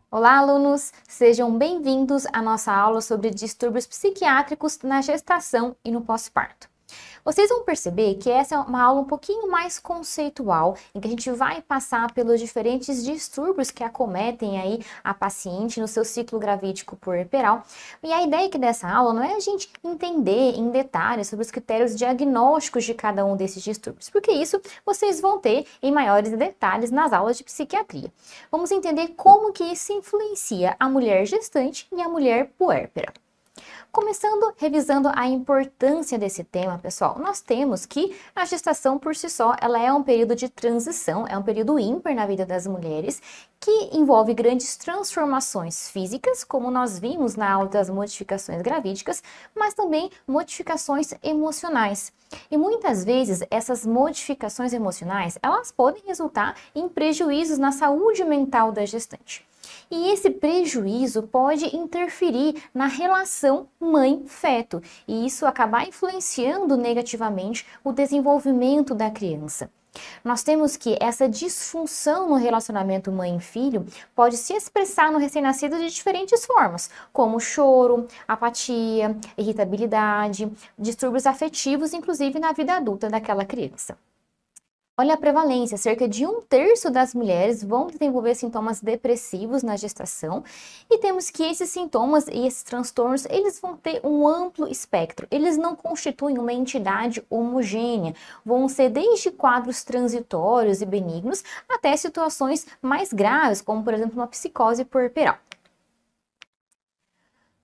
Olá, alunos! Sejam bem-vindos à nossa aula sobre distúrbios psiquiátricos na gestação e no pós-parto. Vocês vão perceber que essa é uma aula um pouquinho mais conceitual, em que a gente vai passar pelos diferentes distúrbios que acometem aí a paciente no seu ciclo gravídico puerperal. E a ideia aqui dessa aula não é a gente entender em detalhes sobre os critérios diagnósticos de cada um desses distúrbios, porque isso vocês vão ter em maiores detalhes nas aulas de psiquiatria. Vamos entender como que isso influencia a mulher gestante e a mulher puérpera. Começando revisando a importância desse tema, pessoal, nós temos que a gestação por si só, ela é um período de transição, é um período ímpar na vida das mulheres, que envolve grandes transformações físicas, como nós vimos na aula das modificações gravídicas, mas também modificações emocionais. E muitas vezes essas modificações emocionais, elas podem resultar em prejuízos na saúde mental da gestante. E esse prejuízo pode interferir na relação mãe-feto, e isso acabar influenciando negativamente o desenvolvimento da criança. Nós temos que essa disfunção no relacionamento mãe-filho pode se expressar no recém-nascido de diferentes formas, como choro, apatia, irritabilidade, distúrbios afetivos, inclusive na vida adulta daquela criança. Olha a prevalência, cerca de 1/3 das mulheres vão desenvolver sintomas depressivos na gestação e temos que esses sintomas e esses transtornos, eles vão ter um amplo espectro, eles não constituem uma entidade homogênea, vão ser desde quadros transitórios e benignos até situações mais graves, como por exemplo uma psicose puerperal.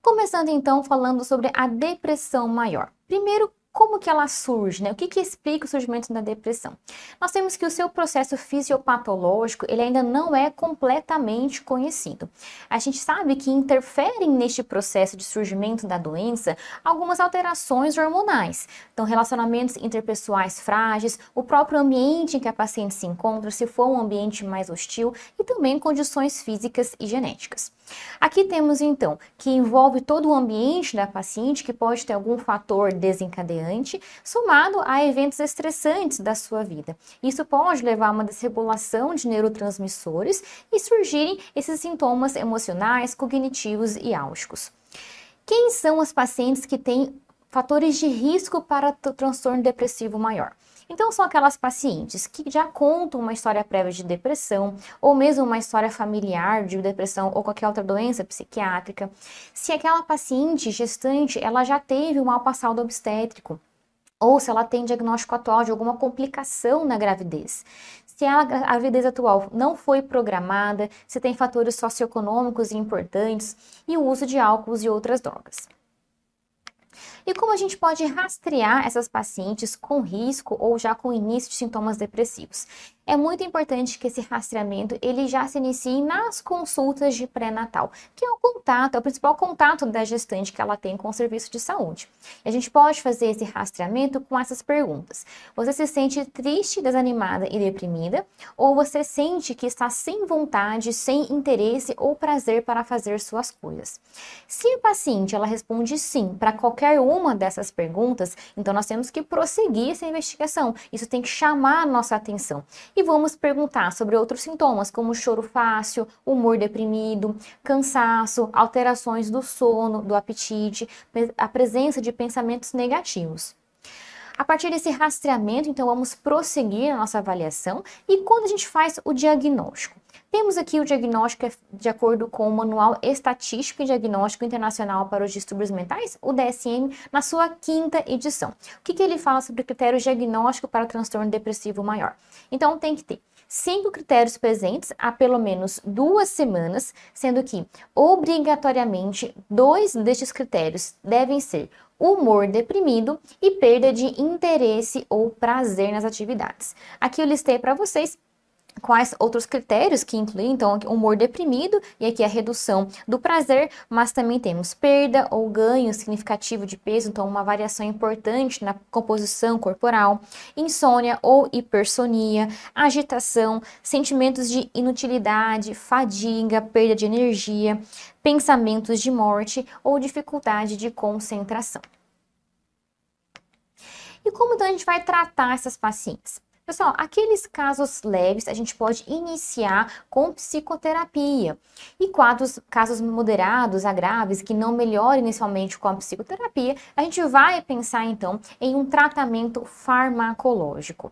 Começando então falando sobre a depressão maior. Primeiro, como que ela surge, né? O que explica o surgimento da depressão? Nós temos que o seu processo fisiopatológico, ele ainda não é completamente conhecido. A gente sabe que interferem neste processo de surgimento da doença algumas alterações hormonais. Então, relacionamentos interpessoais frágeis, o próprio ambiente em que a paciente se encontra, se for um ambiente mais hostil, e também condições físicas e genéticas. Aqui temos então que envolve todo o ambiente da paciente, que pode ter algum fator desencadeante, somado a eventos estressantes da sua vida. Isso pode levar a uma desregulação de neurotransmissores e surgirem esses sintomas emocionais, cognitivos e álgicos. Quem são as pacientes que têm fatores de risco para o transtorno depressivo maior? Então, são aquelas pacientes que já contam uma história prévia de depressão, ou mesmo uma história familiar de depressão ou qualquer outra doença psiquiátrica. Se aquela paciente gestante, ela já teve um mau passado obstétrico, ou se ela tem diagnóstico atual de alguma complicação na gravidez. Se a gravidez atual não foi programada, se tem fatores socioeconômicos importantes e o uso de álcools e outras drogas. E como a gente pode rastrear essas pacientes com risco ou já com início de sintomas depressivos? É muito importante que esse rastreamento ele já se inicie nas consultas de pré-natal, que é o contato, é o principal contato da gestante que ela tem com o serviço de saúde. E a gente pode fazer esse rastreamento com essas perguntas. Você se sente triste, desanimada e deprimida? Ou você sente que está sem vontade, sem interesse ou prazer para fazer suas coisas? Se a paciente ela responde sim para qualquer uma dessas perguntas, então nós temos que prosseguir essa investigação. Isso tem que chamar a nossa atenção. E vamos perguntar sobre outros sintomas, como choro fácil, humor deprimido, cansaço, alterações do sono, do apetite, a presença de pensamentos negativos. A partir desse rastreamento, então, vamos prosseguir a nossa avaliação e quando a gente faz o diagnóstico? Temos aqui o diagnóstico de acordo com o Manual Estatístico e Diagnóstico Internacional para os Distúrbios Mentais, o DSM, na sua 5ª edição. O que ele fala sobre critérios diagnóstico para transtorno depressivo maior? Então, tem que ter 5 critérios presentes há pelo menos 2 semanas, sendo que, obrigatoriamente, 2 destes critérios devem ser humor deprimido e perda de interesse ou prazer nas atividades. Aqui eu listei para vocês quais outros critérios que incluem, então, humor deprimido, e aqui a redução do prazer, mas também temos perda ou ganho significativo de peso, então uma variação importante na composição corporal, insônia ou hipersonia, agitação, sentimentos de inutilidade, fadiga, perda de energia, pensamentos de morte ou dificuldade de concentração. E como então a gente vai tratar essas pacientes? Pessoal, aqueles casos leves a gente pode iniciar com psicoterapia. E casos moderados a graves que não melhoram inicialmente com a psicoterapia, a gente vai pensar então em um tratamento farmacológico.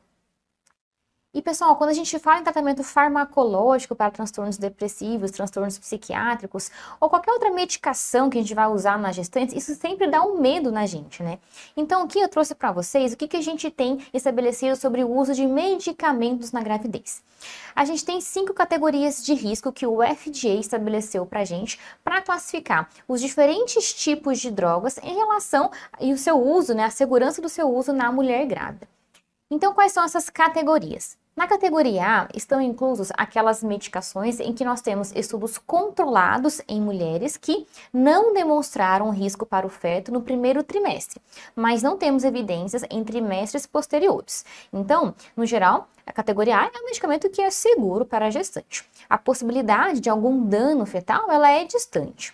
E pessoal, quando a gente fala em tratamento farmacológico para transtornos depressivos, transtornos psiquiátricos ou qualquer outra medicação que a gente vai usar na gestante, isso sempre dá um medo na gente, né? Então aqui eu trouxe para vocês o que a gente tem estabelecido sobre o uso de medicamentos na gravidez. A gente tem 5 categorias de risco que o FDA estabeleceu para a gente para classificar os diferentes tipos de drogas em relação e o seu uso, né, a segurança do seu uso na mulher grávida. Então, quais são essas categorias? Na categoria A estão inclusos aquelas medicações em que nós temos estudos controlados em mulheres que não demonstraram risco para o feto no primeiro trimestre, mas não temos evidências em trimestres posteriores. Então, no geral, a categoria A é um medicamento que é seguro para a gestante. A possibilidade de algum dano fetal, ela é distante.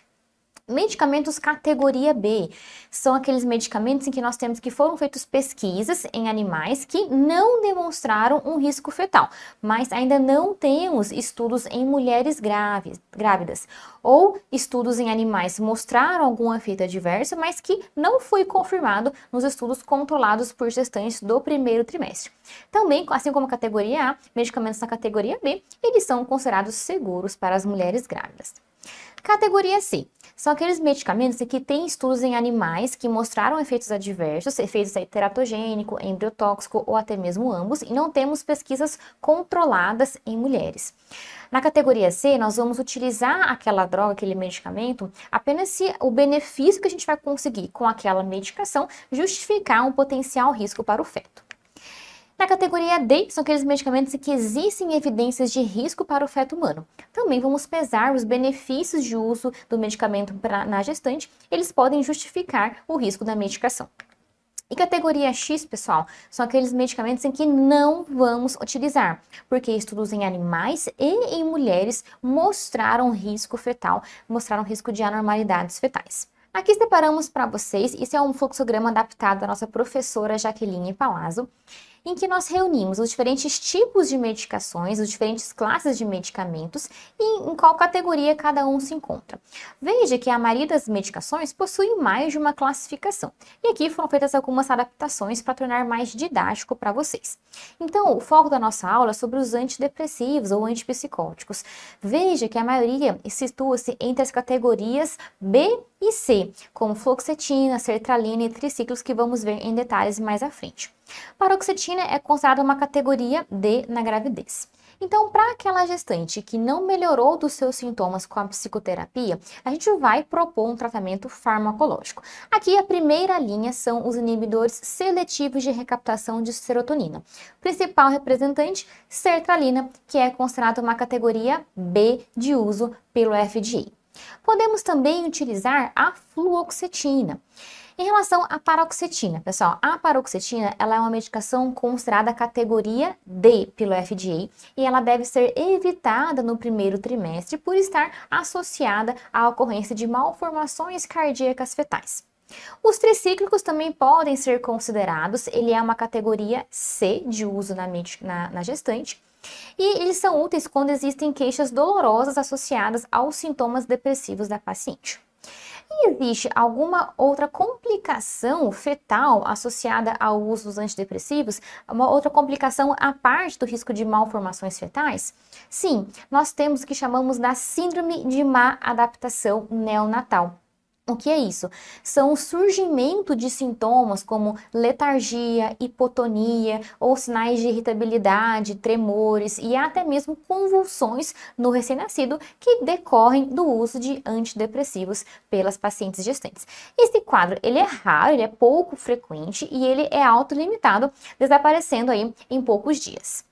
Medicamentos categoria B são aqueles medicamentos em que nós temos que foram feitas pesquisas em animais que não demonstraram um risco fetal, mas ainda não temos estudos em mulheres grávidas, ou estudos em animais mostraram algum efeito adverso, mas que não foi confirmado nos estudos controlados por gestantes do primeiro trimestre. Também, assim como a categoria A, medicamentos na categoria B, eles são considerados seguros para as mulheres grávidas. Categoria C são aqueles medicamentos que têm estudos em animais que mostraram efeitos adversos, efeitos teratogênico, embriotóxico ou até mesmo ambos, e não temos pesquisas controladas em mulheres. Na categoria C, nós vamos utilizar aquela droga, aquele medicamento, apenas se o benefício que a gente vai conseguir com aquela medicação justificar um potencial risco para o feto. Na categoria D, são aqueles medicamentos em que existem evidências de risco para o feto humano. Também vamos pesar os benefícios de uso do medicamento na gestante, eles podem justificar o risco da medicação. E categoria X, pessoal, são aqueles medicamentos em que não vamos utilizar, porque estudos em animais e em mulheres mostraram risco fetal, mostraram risco de anormalidades fetais. Aqui separamos para vocês, isso é um fluxograma adaptado da nossa professora Jaqueline Palazzo, em que nós reunimos os diferentes tipos de medicações, as diferentes classes de medicamentos e em qual categoria cada um se encontra. Veja que a maioria das medicações possui mais de uma classificação. E aqui foram feitas algumas adaptações para tornar mais didático para vocês. Então, o foco da nossa aula é sobre os antidepressivos ou antipsicóticos. Veja que a maioria situa-se entre as categorias B e C, como fluoxetina, sertralina e triciclos, que vamos ver em detalhes mais à frente. Paroxetina é considerada uma categoria D na gravidez. Então, para aquela gestante que não melhorou dos seus sintomas com a psicoterapia, a gente vai propor um tratamento farmacológico. Aqui a primeira linha são os inibidores seletivos de recaptação de serotonina. O principal representante, sertralina, que é considerada uma categoria B de uso pelo FDA. Podemos também utilizar a fluoxetina. Em relação à paroxetina, pessoal, a paroxetina ela é uma medicação considerada categoria D pelo FDA e ela deve ser evitada no primeiro trimestre por estar associada à ocorrência de malformações cardíacas fetais. Os tricíclicos também podem ser considerados, ele é uma categoria C de uso na gestante. E eles são úteis quando existem queixas dolorosas associadas aos sintomas depressivos da paciente. E existe alguma outra complicação fetal associada ao uso dos antidepressivos? Uma outra complicação à parte do risco de malformações fetais? Sim, nós temos o que chamamos da síndrome de má adaptação neonatal. O que é isso? São o surgimento de sintomas como letargia, hipotonia ou sinais de irritabilidade, tremores e até mesmo convulsões no recém-nascido que decorrem do uso de antidepressivos pelas pacientes gestantes. Esse quadro, ele é raro, ele é pouco frequente e ele é autolimitado, desaparecendo aí em poucos dias.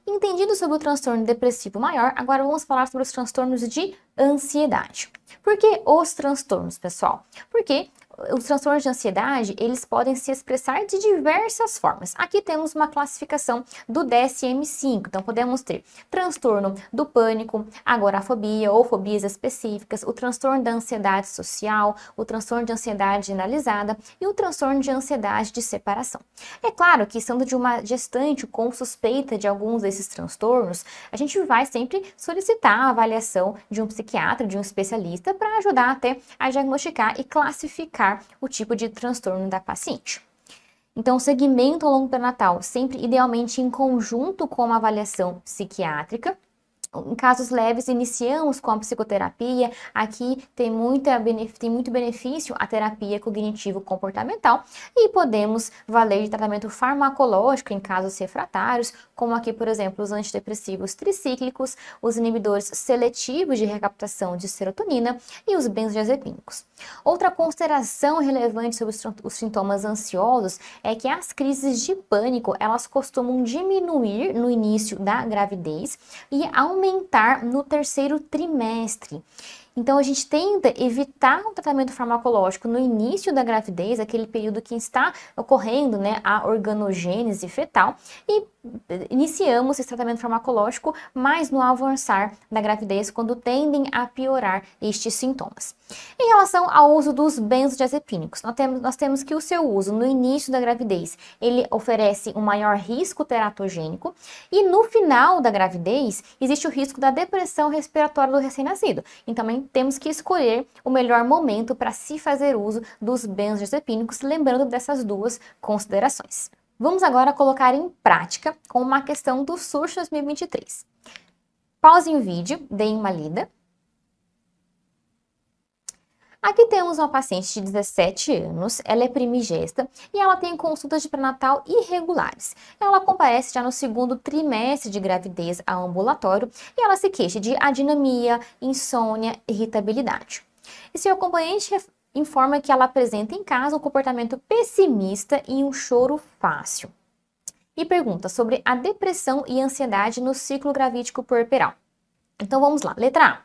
Entendido sobre o transtorno depressivo maior, agora vamos falar sobre os transtornos de ansiedade. Por que os transtornos, pessoal? Porque os transtornos de ansiedade, eles podem se expressar de diversas formas. Aqui temos uma classificação do DSM-5, então podemos ter transtorno do pânico, agorafobia ou fobias específicas, o transtorno da ansiedade social, o transtorno de ansiedade generalizada e o transtorno de ansiedade de separação. É claro que, sendo de uma gestante com suspeita de alguns desses transtornos, a gente vai sempre solicitar a avaliação de um psiquiatra, de um especialista, para ajudar até a diagnosticar e classificar o tipo de transtorno da paciente. Então, o segmento ao longo pré-natal, sempre idealmente em conjunto com uma avaliação psiquiátrica. Em casos leves, iniciamos com a psicoterapia. Aqui tem muito benefício a terapia cognitivo-comportamental e podemos valer de tratamento farmacológico em casos refratários, como aqui, por exemplo, os antidepressivos tricíclicos, os inibidores seletivos de recaptação de serotonina e os benzodiazepínicos. Outra consideração relevante sobre os sintomas ansiosos é que as crises de pânico, elas costumam diminuir no início da gravidez e aumentar no terceiro trimestre. Então, a gente tenta evitar um tratamento farmacológico no início da gravidez, aquele período que está ocorrendo, né, a organogênese fetal, e iniciamos esse tratamento farmacológico mais no avançar da gravidez, quando tendem a piorar estes sintomas. Em relação ao uso dos benzodiazepínicos, nós temos que o seu uso no início da gravidez, ele oferece um maior risco teratogênico, e no final da gravidez, existe o risco da depressão respiratória do recém-nascido. Então, também temos que escolher o melhor momento para se fazer uso dos benzodiazepínicos, lembrando dessas duas considerações. Vamos agora colocar em prática com uma questão do SURS 2023. Pausem o vídeo, deem uma lida. Aqui temos uma paciente de 17 anos, ela é primigesta e ela tem consultas de pré-natal irregulares. Ela comparece já no segundo trimestre de gravidez ao ambulatório e ela se queixa de adinamia, insônia, irritabilidade. E seu acompanhante informa que ela apresenta em casa um comportamento pessimista e um choro fácil. E pergunta sobre a depressão e ansiedade no ciclo gravídico puerperal. Então vamos lá, letra A.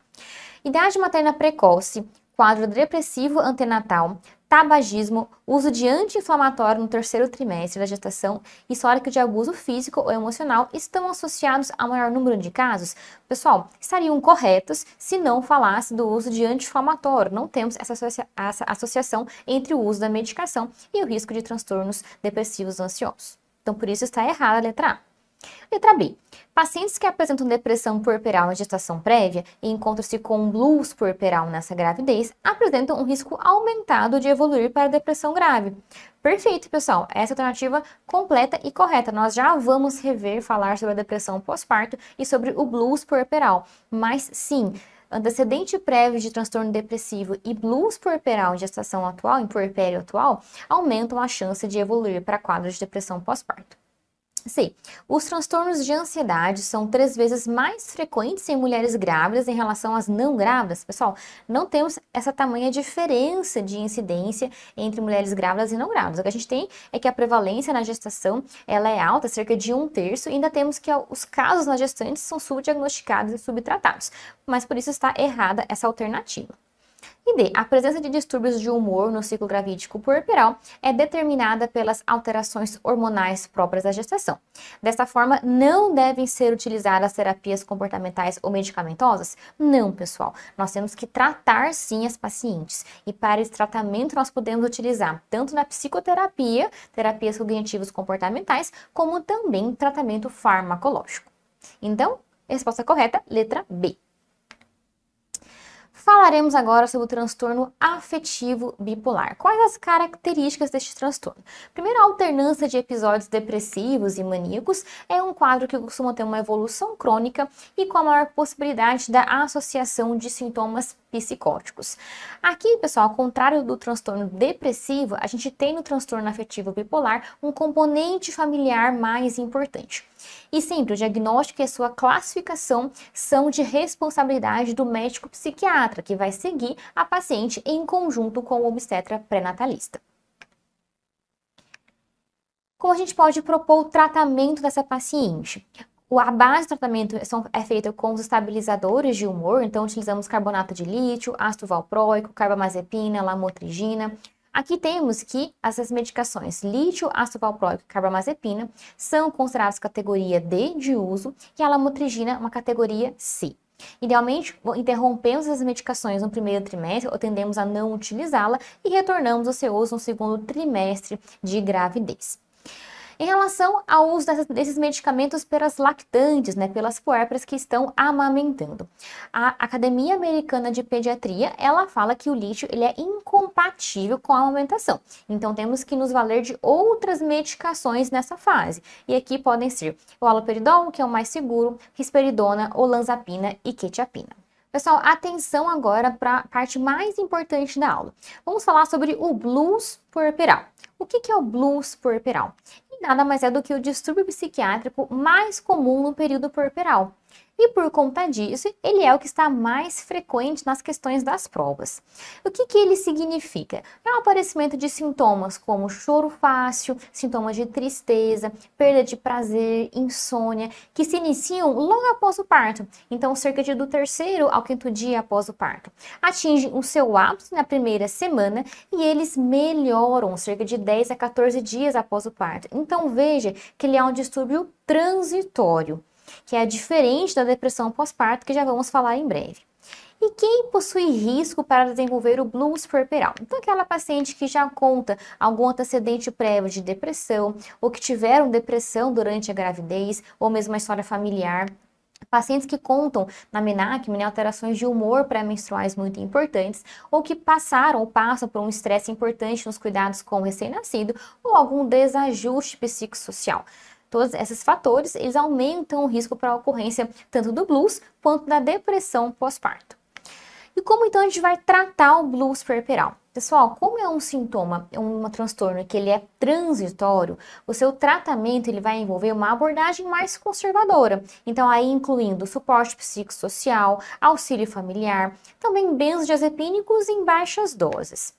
Idade materna precoce, quadro depressivo antenatal, tabagismo, uso de anti-inflamatório no terceiro trimestre da gestação, histórico de abuso físico ou emocional estão associados a maior número de casos? Pessoal, estariam corretos se não falasse do uso de anti-inflamatório. Não temos essa associação entre o uso da medicação e o risco de transtornos depressivos ansiosos. Então, por isso está errada a letra A. Letra B. Pacientes que apresentam depressão puerperal na gestação prévia e encontram-se com blues puerperal nessa gravidez apresentam um risco aumentado de evoluir para depressão grave. Perfeito, pessoal. Essa é a alternativa completa e correta. Nós já vamos falar sobre a depressão pós-parto e sobre o blues puerperal. Mas sim, antecedente prévio de transtorno depressivo e blues puerperal em gestação atual, em puerpério atual, aumentam a chance de evoluir para quadros de depressão pós-parto. C. Os transtornos de ansiedade são 3 vezes mais frequentes em mulheres grávidas em relação às não grávidas. Pessoal, não temos essa tamanha diferença de incidência entre mulheres grávidas e não grávidas. O que a gente tem é que a prevalência na gestação ela é alta, cerca de 1/3, e ainda temos que os casos nas gestantes são subdiagnosticados e subtratados. Mas por isso está errada essa alternativa. E D. A presença de distúrbios de humor no ciclo gravídico puerperal é determinada pelas alterações hormonais próprias da gestação. Dessa forma, não devem ser utilizadas terapias comportamentais ou medicamentosas? Não, pessoal. Nós temos que tratar sim as pacientes. E para esse tratamento nós podemos utilizar tanto na psicoterapia, terapias cognitivos comportamentais, como também tratamento farmacológico. Então, resposta correta, letra B. Falaremos agora sobre o transtorno afetivo bipolar. Quais as características deste transtorno? Primeiro, a alternância de episódios depressivos e maníacos é um quadro que costuma ter uma evolução crônica e com a maior possibilidade da associação de sintomas psicóticos. Aqui, pessoal, ao contrário do transtorno depressivo, a gente tem no transtorno afetivo bipolar um componente familiar mais importante. E sempre o diagnóstico e a sua classificação são de responsabilidade do médico psiquiatra, que vai seguir a paciente em conjunto com o obstetra pré-natalista. Como a gente pode propor o tratamento dessa paciente? A base do tratamento é feita com os estabilizadores de humor, então utilizamos carbonato de lítio, ácido valproico, carbamazepina, lamotrigina. Aqui temos que essas medicações lítio, ácido valproico e carbamazepina são consideradas categoria D de uso e a lamotrigina uma categoria C. Idealmente, interrompemos as medicações no primeiro trimestre ou tendemos a não utilizá-la e retornamos ao seu uso no segundo trimestre de gravidez. Em relação ao uso desses medicamentos pelas lactantes, pelas puérperas que estão amamentando. A Academia Americana de Pediatria, ela fala que o lítio ele é incompatível com a amamentação. Então, temos que nos valer de outras medicações nessa fase. E aqui podem ser o haloperidol, que é o mais seguro, risperidona, olanzapina e quetiapina. Pessoal, atenção agora para a parte mais importante da aula. Vamos falar sobre o blues puerperal. O que é o blues puerperal? Nada mais é do que o distúrbio psiquiátrico mais comum no período puerperal. E por conta disso, ele é o que está mais frequente nas questões das provas. O que ele significa? É o aparecimento de sintomas como choro fácil, sintomas de tristeza, perda de prazer, insônia, que se iniciam logo após o parto. Então, cerca de do 3º ao 5º dia após o parto. Atingem o seu ápice na primeira semana e eles melhoram cerca de 10 a 14 dias após o parto. Então, veja que ele é um distúrbio transitório, que é diferente da depressão pós-parto, que já vamos falar em breve. E quem possui risco para desenvolver o blues puerperal? Então, aquela paciente que já conta algum antecedente prévio de depressão, ou que tiveram depressão durante a gravidez, ou mesmo uma história familiar. Pacientes que contam na menarquia, alterações de humor pré-menstruais muito importantes, ou que passaram ou passam por um estresse importante nos cuidados com o recém-nascido, ou algum desajuste psicossocial. Todos esses fatores, eles aumentam o risco para a ocorrência tanto do blues quanto da depressão pós-parto. E como então a gente vai tratar o blues puerperal? Pessoal, como é um sintoma, um transtorno que ele é transitório, o seu tratamento ele vai envolver uma abordagem mais conservadora. Então aí incluindo suporte psicossocial, auxílio familiar, também benzodiazepínicos em baixas doses.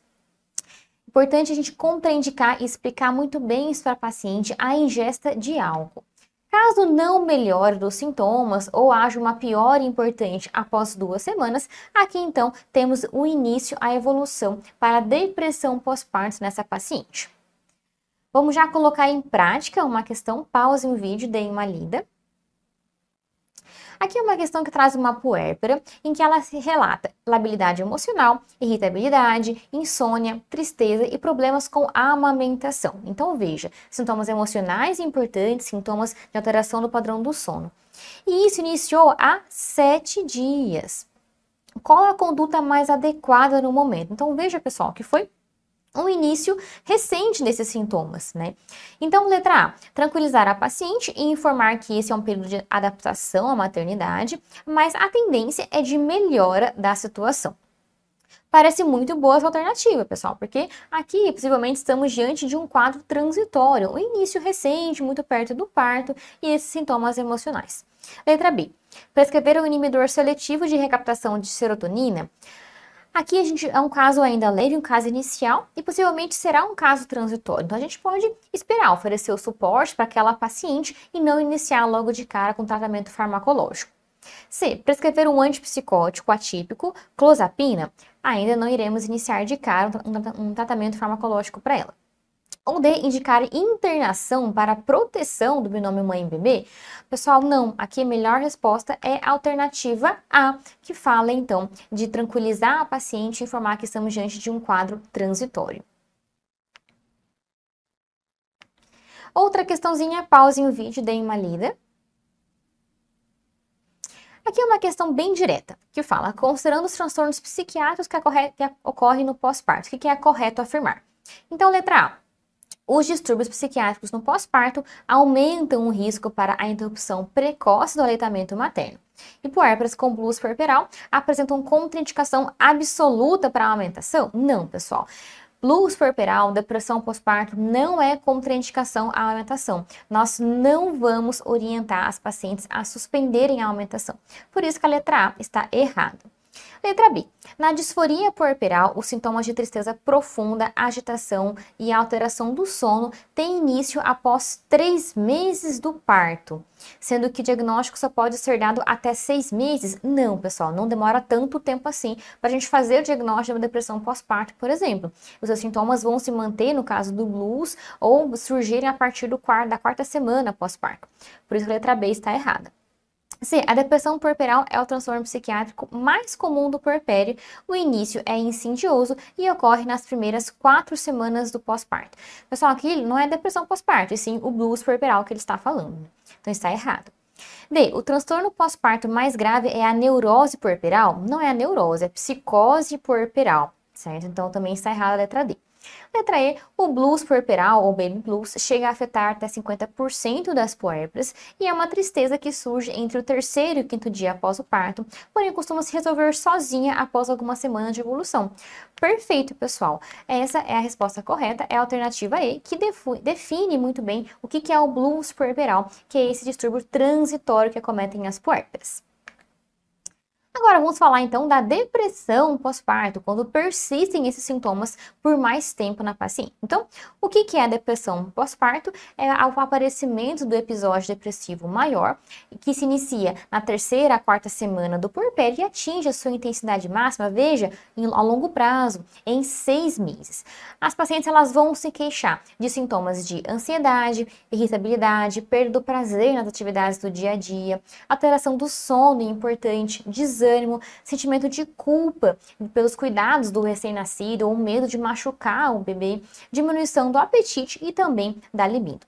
Importante a gente contraindicar e explicar muito bem isso para a paciente a ingesta de álcool. Caso não melhore dos sintomas ou haja uma piora importante após 2 semanas, aqui então temos o início, a evolução para a depressão pós-parto nessa paciente. Vamos já colocar em prática uma questão, pause o vídeo, deem uma lida. Aqui é uma questão que traz uma puérpera, em que ela se relata labilidade emocional, irritabilidade, insônia, tristeza e problemas com a amamentação. Então veja, sintomas emocionais importantes, sintomas de alteração do padrão do sono. E isso iniciou há 7 dias. Qual a conduta mais adequada no momento? Então veja, pessoal, que foi um início recente desses sintomas, Então, letra A, tranquilizar a paciente e informar que esse é um período de adaptação à maternidade, mas a tendência é de melhora da situação. Parece muito boa essa alternativa, pessoal, porque aqui possivelmente estamos diante de um quadro transitório, um início recente, muito perto do parto e esses sintomas emocionais. Letra B, prescrever um inibidor seletivo de recaptação de serotonina. Aqui a gente é um caso ainda leve, um caso inicial e possivelmente será um caso transitório. Então a gente pode esperar, oferecer o suporte para aquela paciente e não iniciar logo de cara com tratamento farmacológico. C. Prescrever um antipsicótico atípico, clozapina, ainda não iremos iniciar de cara um tratamento farmacológico para ela. Ou D, indicar internação para proteção do binômio mãe-bebê? Pessoal, não. Aqui a melhor resposta é a alternativa A, que fala então de tranquilizar a paciente e informar que estamos diante de um quadro transitório. Outra questãozinha, pausem o vídeo, deem uma lida. Aqui é uma questão bem direta, que fala, considerando os transtornos psiquiátricos que ocorrem no pós-parto, o que é correto afirmar? Então, letra A. Os distúrbios psiquiátricos no pós-parto aumentam o risco para a interrupção precoce do aleitamento materno. E puérperas com blues puerperal apresentam contraindicação absoluta para a amamentação? Não, pessoal. Blues puerperal, depressão pós-parto, não é contraindicação à amamentação. Nós não vamos orientar as pacientes a suspenderem a amamentação. Por isso que a letra A está errada. Letra B. Na disforia puerperal, os sintomas de tristeza profunda, agitação e alteração do sono têm início após 3 meses do parto, sendo que o diagnóstico só pode ser dado até 6 meses. Não, pessoal, não demora tanto tempo assim para a gente fazer o diagnóstico de uma depressão pós-parto, por exemplo. Os seus sintomas vão se manter, no caso do blues, ou surgirem a partir da quarta semana pós-parto. Por isso a letra B está errada. C. A depressão puerperal é o transtorno psiquiátrico mais comum do puerpério. O início é insidioso e ocorre nas primeiras 4 semanas do pós-parto. Pessoal, aqui não é depressão pós-parto, e sim o blues puerperal que ele está falando. Então está errado. D. O transtorno pós-parto mais grave é a neurose puerperal? Não é a neurose, é psicose puerperal, certo? Então também está errada a letra D. Letra E, o blues puerperal ou baby blues chega a afetar até 50% das puérperas e é uma tristeza que surge entre o 3º e o 5º dia após o parto, porém costuma se resolver sozinha após algumas semanas de evolução. Perfeito, pessoal. Essa é a resposta correta, é a alternativa E, que define muito bem o que é o blues puerperal, que é esse distúrbio transitório que acometem as puérperas. Agora vamos falar então da depressão pós-parto, quando persistem esses sintomas por mais tempo na paciente. Então, o que é a depressão pós-parto? É o aparecimento do episódio depressivo maior, que se inicia na 3ª a 4ª semana do puerpério e atinge a sua intensidade máxima, veja, a longo prazo, em 6 meses. As pacientes elas vão se queixar de sintomas de ansiedade, irritabilidade, perda do prazer nas atividades do dia a dia, alteração do sono, importante, desânimo, sentimento de culpa pelos cuidados do recém-nascido ou medo de machucar o bebê, diminuição do apetite e também da libido.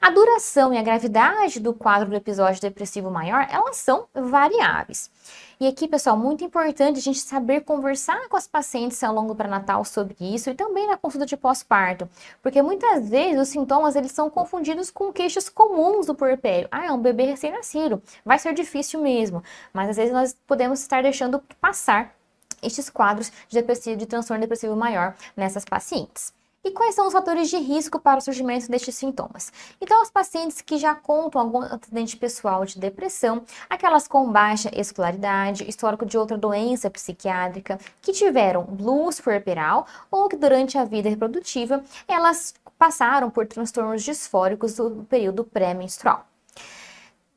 A duração e a gravidade do quadro do episódio depressivo maior, elas são variáveis. E aqui, pessoal, muito importante a gente saber conversar com as pacientes ao longo do pré-natal sobre isso e também na consulta de pós-parto, porque muitas vezes os sintomas eles são confundidos com queixas comuns do puerpério. Ah, é um bebê recém-nascido, vai ser difícil mesmo, mas às vezes nós podemos estar deixando passar estes quadros de transtorno depressivo maior nessas pacientes. E quais são os fatores de risco para o surgimento destes sintomas? Então, as pacientes que já contam algum antecedente pessoal de depressão, aquelas com baixa escolaridade, histórico de outra doença psiquiátrica, que tiveram blues puerperal ou que durante a vida reprodutiva elas passaram por transtornos disfóricos do período pré-menstrual.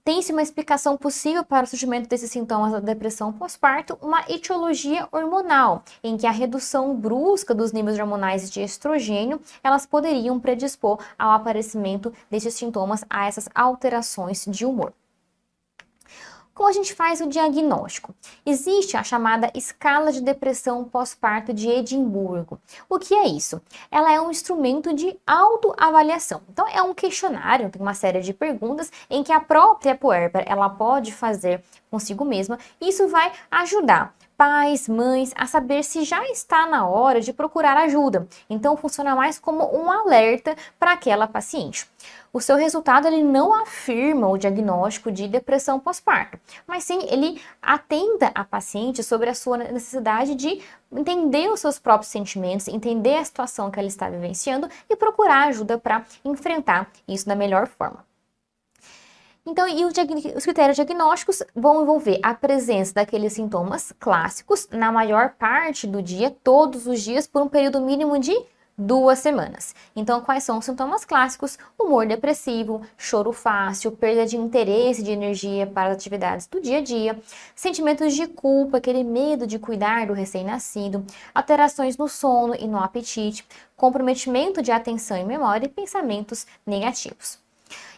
Tem-se uma explicação possível para o surgimento desses sintomas da depressão pós-parto, uma etiologia hormonal, em que a redução brusca dos níveis hormonais de estrogênio, elas poderiam predispor ao aparecimento desses sintomas, a essas alterações de humor. Como a gente faz o diagnóstico? Existe a chamada escala de depressão pós-parto de Edimburgo. O que é isso? Ela é um instrumento de autoavaliação. Então, é um questionário, tem uma série de perguntas em que a própria puérpera ela pode fazer consigo mesma. E isso vai ajudar pais, mães, a saber se já está na hora de procurar ajuda. Então, funciona mais como um alerta para aquela paciente. O seu resultado ele não afirma o diagnóstico de depressão pós-parto, mas sim ele atenta a paciente sobre a sua necessidade de entender os seus próprios sentimentos, entender a situação que ela está vivenciando e procurar ajuda para enfrentar isso da melhor forma. Então, os critérios diagnósticos vão envolver a presença daqueles sintomas clássicos na maior parte do dia, todos os dias, por um período mínimo de 2 semanas. Então, quais são os sintomas clássicos? Humor depressivo, choro fácil, perda de interesse de energia para as atividades do dia a dia, sentimentos de culpa, aquele medo de cuidar do recém-nascido, alterações no sono e no apetite, comprometimento de atenção e memória e pensamentos negativos.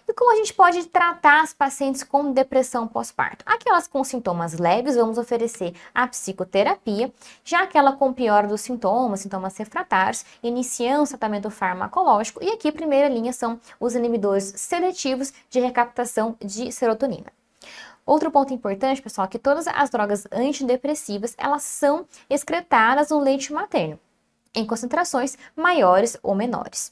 E como a gente pode tratar as pacientes com depressão pós-parto? Aquelas com sintomas leves, vamos oferecer a psicoterapia, já aquela com pior dos sintomas refratários, iniciando o tratamento farmacológico, e aqui a primeira linha são os inibidores seletivos de recaptação de serotonina. Outro ponto importante, pessoal, é que todas as drogas antidepressivas, elas são excretadas no leite materno, em concentrações maiores ou menores.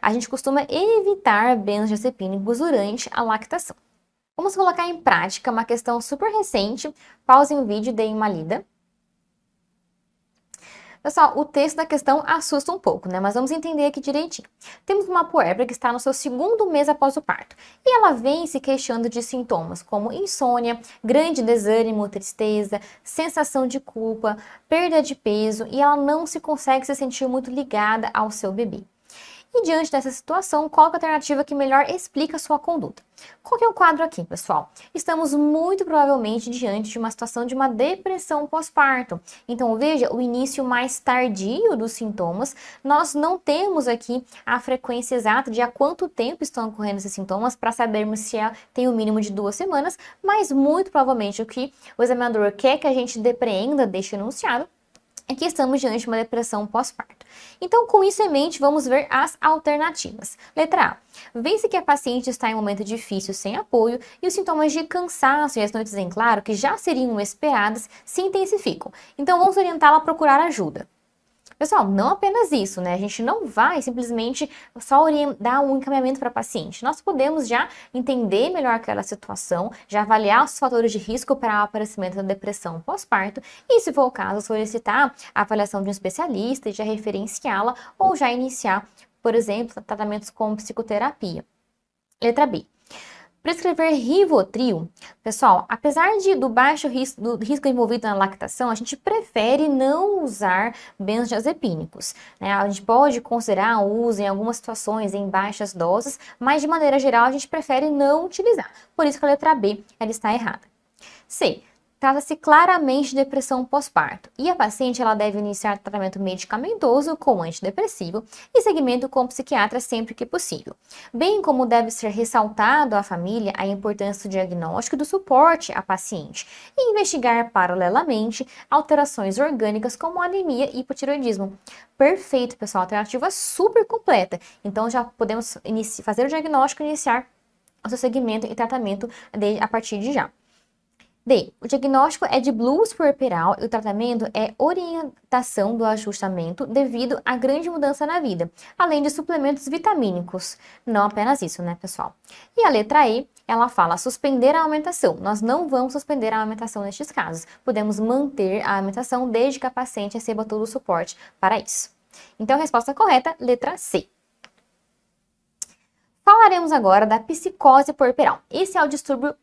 A gente costuma evitar benzodiazepínicos durante a lactação. Vamos colocar em prática uma questão super recente. Pausem o vídeo e deem uma lida. Pessoal, o texto da questão assusta um pouco, né? Mas vamos entender aqui direitinho. Temos uma puérpera que está no seu segundo mês após o parto. E ela vem se queixando de sintomas como insônia, grande desânimo, tristeza, sensação de culpa, perda de peso e ela não se consegue se sentir muito ligada ao seu bebê. E diante dessa situação, qual é a alternativa que melhor explica a sua conduta? Qual que é o quadro aqui, pessoal? Estamos muito provavelmente diante de uma situação de uma depressão pós-parto. Então, veja, o início mais tardio dos sintomas, nós não temos aqui a frequência exata de há quanto tempo estão ocorrendo esses sintomas para sabermos se tem o mínimo de 2 semanas, mas muito provavelmente o que o examinador quer que a gente depreenda deste enunciado é que estamos diante de uma depressão pós-parto. Então, com isso em mente, vamos ver as alternativas. Letra A. Vê-se que a paciente está em um momento difícil, sem apoio, e os sintomas de cansaço e as noites em claro, que já seriam esperadas, se intensificam. Então, vamos orientá-la a procurar ajuda. Pessoal, não apenas isso, né? A gente não vai simplesmente só dar um encaminhamento para a paciente. Nós podemos já entender melhor aquela situação, já avaliar os fatores de risco para o aparecimento da depressão pós-parto e, se for o caso, solicitar a avaliação de um especialista e já referenciá-la ou já iniciar, por exemplo, tratamentos com psicoterapia. Letra B. Prescrever Rivotril, pessoal, apesar do baixo risco envolvido na lactação, a gente prefere não usar benzodiazepínicos, né? A gente pode considerar o uso em algumas situações em baixas doses, mas de maneira geral a gente prefere não utilizar. Por isso que a letra B ela está errada. C. Trata-se claramente de depressão pós-parto e a paciente ela deve iniciar tratamento medicamentoso com antidepressivo e segmento com psiquiatra sempre que possível. Bem como deve ser ressaltado à família a importância do diagnóstico e do suporte à paciente e investigar paralelamente alterações orgânicas como anemia e hipotireoidismo. Perfeito, pessoal, alternativa super completa. Então já podemos fazer o diagnóstico e iniciar o seu segmento e tratamento a partir de já. D. O diagnóstico é de blues puerperal e o tratamento é orientação do ajustamento devido à grande mudança na vida, além de suplementos vitamínicos. Não apenas isso, né, pessoal? E a letra E, ela fala suspender a amamentação. Nós não vamos suspender a amamentação nestes casos. Podemos manter a amamentação desde que a paciente receba todo o suporte para isso. Então, a resposta correta, letra C. Falaremos agora da psicose puerperal. Esse é o distúrbio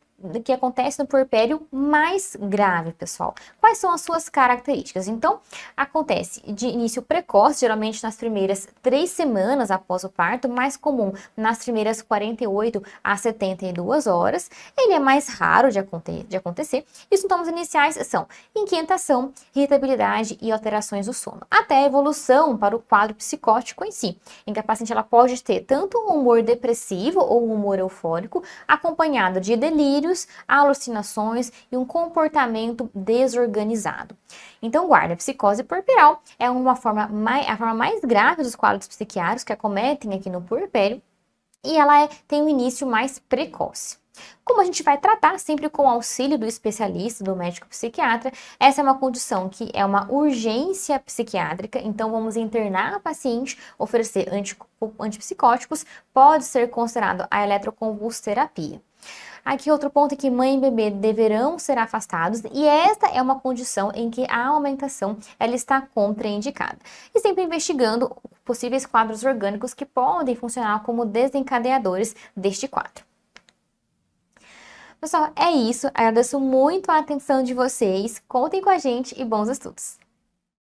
que acontece no puerpério mais grave, pessoal. Quais são as suas características? Então, acontece de início precoce, geralmente nas primeiras 3 semanas após o parto, mais comum nas primeiras 48 a 72 horas. Ele é mais raro de acontecer e os sintomas iniciais são inquietação, irritabilidade e alterações do sono, até a evolução para o quadro psicótico em si, em que a paciente ela pode ter tanto um humor depressivo ou um humor eufórico, acompanhado de delírio, alucinações e um comportamento desorganizado. Então, guarda, a psicose puerperal é a forma mais grave dos quadros psiquiátricos que acometem aqui no puerpério e ela tem um início mais precoce. Como a gente vai tratar sempre com o auxílio do especialista, do médico psiquiatra, essa é uma condição que é uma urgência psiquiátrica, então vamos internar a paciente, oferecer antipsicóticos, pode ser considerado a eletroconvulsoterapia. Aqui outro ponto é que mãe e bebê deverão ser afastados e esta é uma condição em que a amamentação ela está contraindicada. E sempre investigando possíveis quadros orgânicos que podem funcionar como desencadeadores deste quadro. Pessoal, é isso. Agradeço muito a atenção de vocês. Contem com a gente e bons estudos!